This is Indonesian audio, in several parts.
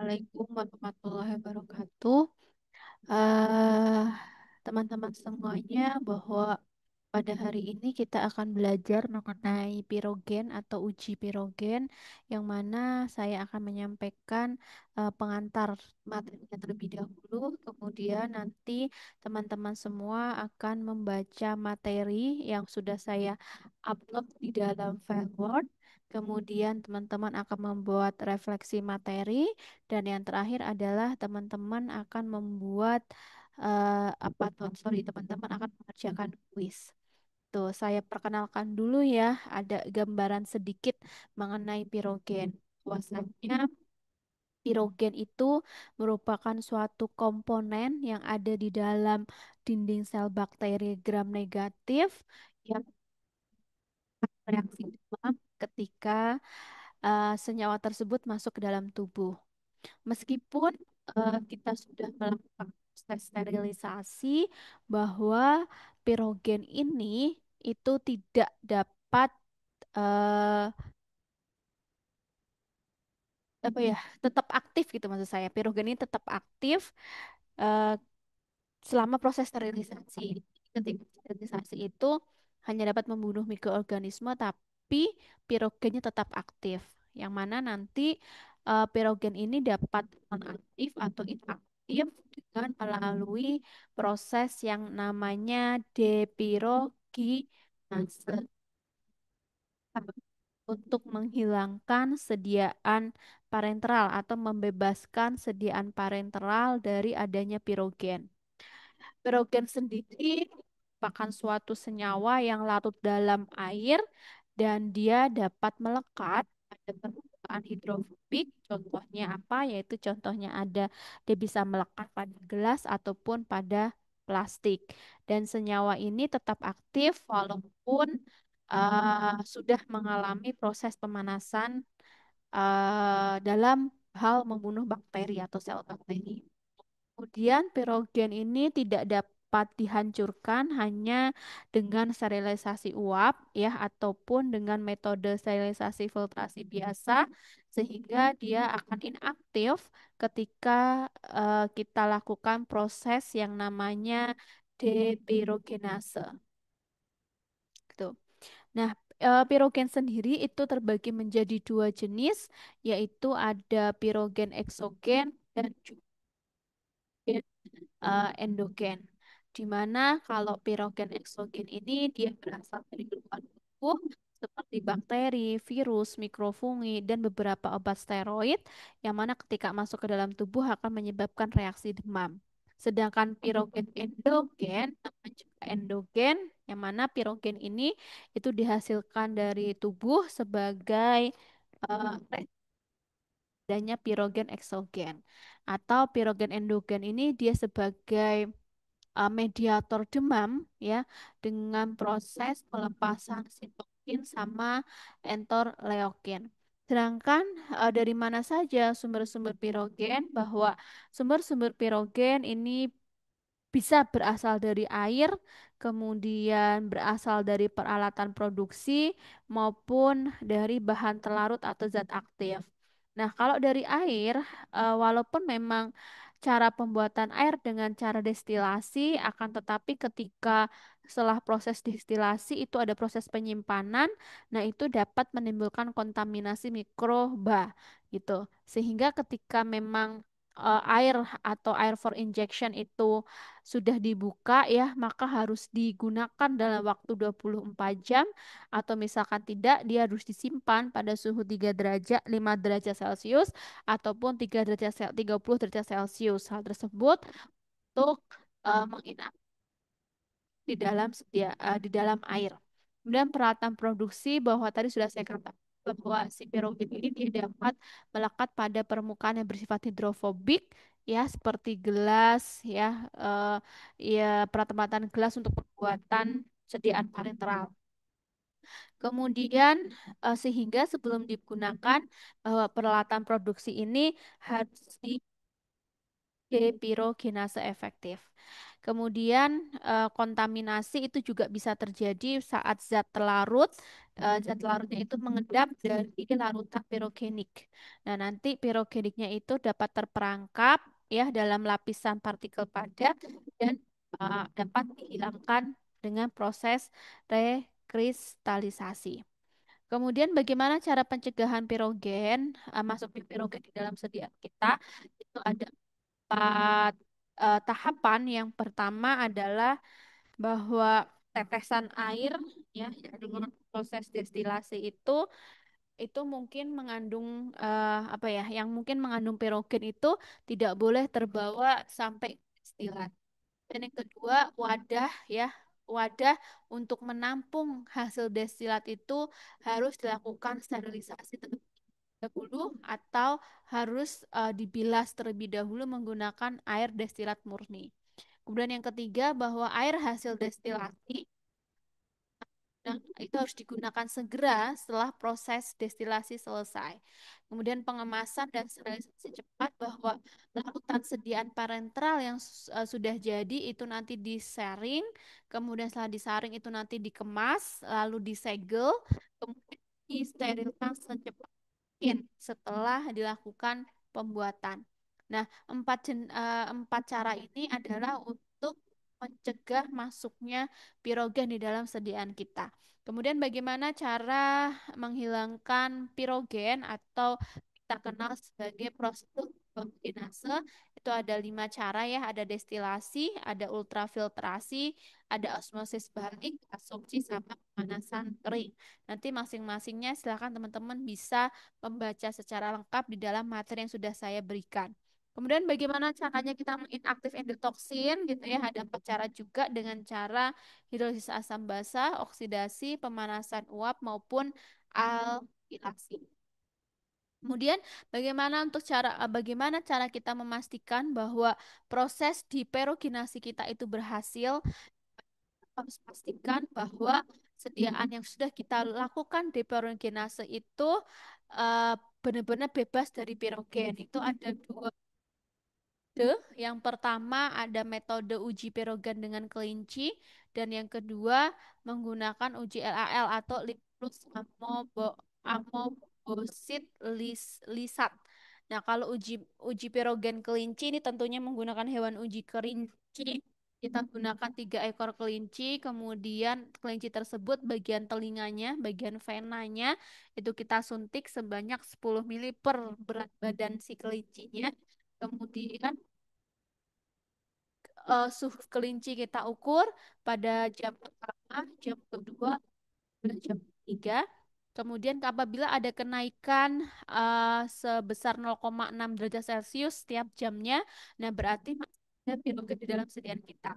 Assalamualaikum warahmatullahi wabarakatuh. eh Teman-teman semuanya, bahwa pada hari ini kita akan belajar mengenai pirogen atau uji pirogen, yang mana saya akan menyampaikan pengantar materinya terlebih dahulu. Kemudian nanti teman-teman semua akan membaca materi yang sudah saya upload di dalam file Word. Kemudian teman-teman akan membuat refleksi materi, dan yang terakhir adalah teman-teman akan membuat apa tuh? Sorry, teman-teman akan mengerjakan kuis. Tuh, saya perkenalkan dulu ya, ada gambaran sedikit mengenai pirogen. Bahwasanya pirogen itu merupakan suatu komponen yang ada di dalam dinding sel bakteri gram negatif yang bereaksi demam ketika senyawa tersebut masuk ke dalam tubuh. Meskipun kita sudah melakukan proses sterilisasi, bahwa pirogen ini itu tidak dapat eh, apa ya, tetap aktif gitu maksud saya. Pirogen ini tetap aktif eh, selama proses sterilisasi. Ketika sterilisasi itu hanya dapat membunuh mikroorganisme, tapi pirogennya tetap aktif. Yang mana nanti pirogen ini dapat nonaktif atau inaktif dengan melalui proses yang namanya depirogenase untuk menghilangkan sediaan parenteral atau membebaskan sediaan parenteral dari adanya pirogen. Pirogen sendiri merupakan suatu senyawa yang larut dalam air dan dia dapat melekat pada permukaan hidrofobik. Contohnya apa? Yaitu contohnya ada, dia bisa melekat pada gelas ataupun pada plastik. Dan senyawa ini tetap aktif walaupun sudah mengalami proses pemanasan dalam hal membunuh bakteri atau sel bakteri. Kemudian pirogen ini tidak dapat dihancurkan hanya dengan sterilisasi uap ya, ataupun dengan metode sterilisasi filtrasi biasa, sehingga dia akan inaktif ketika kita lakukan proses yang namanya depirogenase gitu. Nah, pirogen sendiri itu terbagi menjadi dua jenis, yaitu ada pirogen eksogen dan juga endogen. Di mana kalau pirogen eksogen ini dia berasal dari luar tubuh seperti bakteri, virus, mikrofungi, dan beberapa obat steroid yang mana ketika masuk ke dalam tubuh akan menyebabkan reaksi demam. Sedangkan pirogen endogen, namanya juga endogen, yang mana pirogen ini itu dihasilkan dari tubuh sebagai adanya pirogen eksogen. Atau pirogen endogen ini dia sebagai mediator demam ya, dengan proses pelepasan sitokin sama enterleukin. Sedangkan dari mana saja sumber-sumber pirogen? Bahwa sumber-sumber pirogen ini bisa berasal dari air, kemudian berasal dari peralatan produksi, maupun dari bahan telarut atau zat aktif. Nah, kalau dari air, walaupun memang cara pembuatan air dengan cara destilasi, akan tetapi ketika setelah proses destilasi itu ada proses penyimpanan, nah itu dapat menimbulkan kontaminasi mikroba gitu. Sehingga ketika memang air atau air for injection itu sudah dibuka ya, maka harus digunakan dalam waktu 24 jam, atau misalkan tidak, dia harus disimpan pada suhu 3 derajat, 5 derajat Celcius ataupun 30 derajat Celcius. Hal tersebut untuk menginap di dalam air. Kemudian peralatan produksi, bahwa tadi sudah saya katakan bahwa si pirogen ini dia dapat melekat pada permukaan yang bersifat hidrofobik ya, seperti gelas ya, ya peralatan gelas untuk pembuatan sediaan parenteral. Kemudian sehingga sebelum digunakan, bahwa peralatan produksi ini harus depirogenase efektif. Kemudian kontaminasi itu juga bisa terjadi saat zat terlarut zat larutnya itu mengedap dari larutan pirogenik. Nah, nanti pirogeniknya itu dapat terperangkap ya dalam lapisan partikel padat dan dapat dihilangkan dengan proses rekristalisasi. Kemudian bagaimana cara pencegahan pirogen, masuknya pirogen di dalam sediaan kita? Itu ada empat tahapan. Yang pertama adalah bahwa tetesan air ya dengan proses destilasi itu mungkin mengandung apa ya, yang mungkin mengandung pirogen itu tidak boleh terbawa sampai destilat. Dan yang kedua, wadah ya, wadah untuk menampung hasil destilat itu harus dilakukan sterilisasi terlebih dahulu atau harus dibilas terlebih dahulu menggunakan air destilat murni. Kemudian yang ketiga, bahwa air hasil destilasi nah, itu harus digunakan segera setelah proses destilasi selesai. Kemudian pengemasan dan sterilisasi cepat, bahwa larutan sediaan parentral yang sudah jadi itu nanti disaring, kemudian setelah disaring itu nanti dikemas, lalu disegel, kemudian disterilkan secepat mungkin setelah dilakukan pembuatan. Nah, empat cara ini adalah untuk mencegah masuknya pirogen di dalam sediaan kita. Kemudian bagaimana cara menghilangkan pirogen atau kita kenal sebagai prosedur biokinase? Itu ada 5 cara ya, ada destilasi, ada ultrafiltrasi, ada osmosis balik, asopsi, sama pemanasan kering. Nanti masing-masingnya silakan teman-teman bisa membaca secara lengkap di dalam materi yang sudah saya berikan. Kemudian bagaimana caranya kita menginaktif endotoksin gitu ya. Ada 4 cara juga dengan cara hidrolisis asam basa, oksidasi, pemanasan uap maupun alkilasi. Kemudian bagaimana cara kita memastikan bahwa proses diperogenasi kita itu berhasil? Harus pastikan bahwa sediaan yang sudah kita lakukan deperogenase itu eh, benar-benar bebas dari pirogen. Itu ada 2 metode. Yang pertama ada metode uji pirogen dengan kelinci dan yang kedua menggunakan uji LAL atau Lipus Ammobosid Lisat. Nah, kalau uji pirogen kelinci ini tentunya menggunakan hewan uji kelinci. Kita gunakan 3 ekor kelinci, kemudian kelinci tersebut bagian telinganya, bagian venanya itu kita suntik sebanyak 10 mili per berat badan si kelincinya. Kemudian suhu kelinci kita ukur pada jam pertama, jam kedua, dan jam ketiga. Kemudian apabila ada kenaikan sebesar 0,6 derajat Celcius setiap jamnya, nah berarti masih ada pirogen di dalam sediaan kita.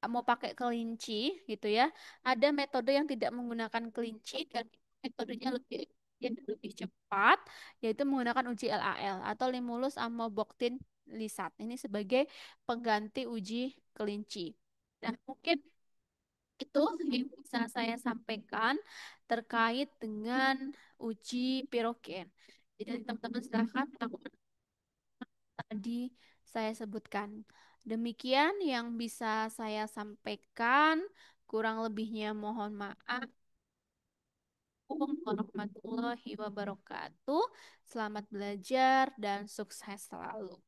Mau pakai kelinci gitu ya, ada metode yang tidak menggunakan kelinci dan metodenya lebih efisien dan lebih cepat, yaitu menggunakan uji LAL atau Limulus Amoboktin Lisat. Ini sebagai pengganti uji kelinci. Nah, mungkin itu yang bisa saya sampaikan terkait dengan uji pirogen. Jadi teman-teman silahkan lakukan tadi saya sebutkan. Demikian yang bisa saya sampaikan. Kurang lebihnya mohon maaf. Assalamualaikum warahmatullahi wabarakatuh. Selamat belajar dan sukses selalu.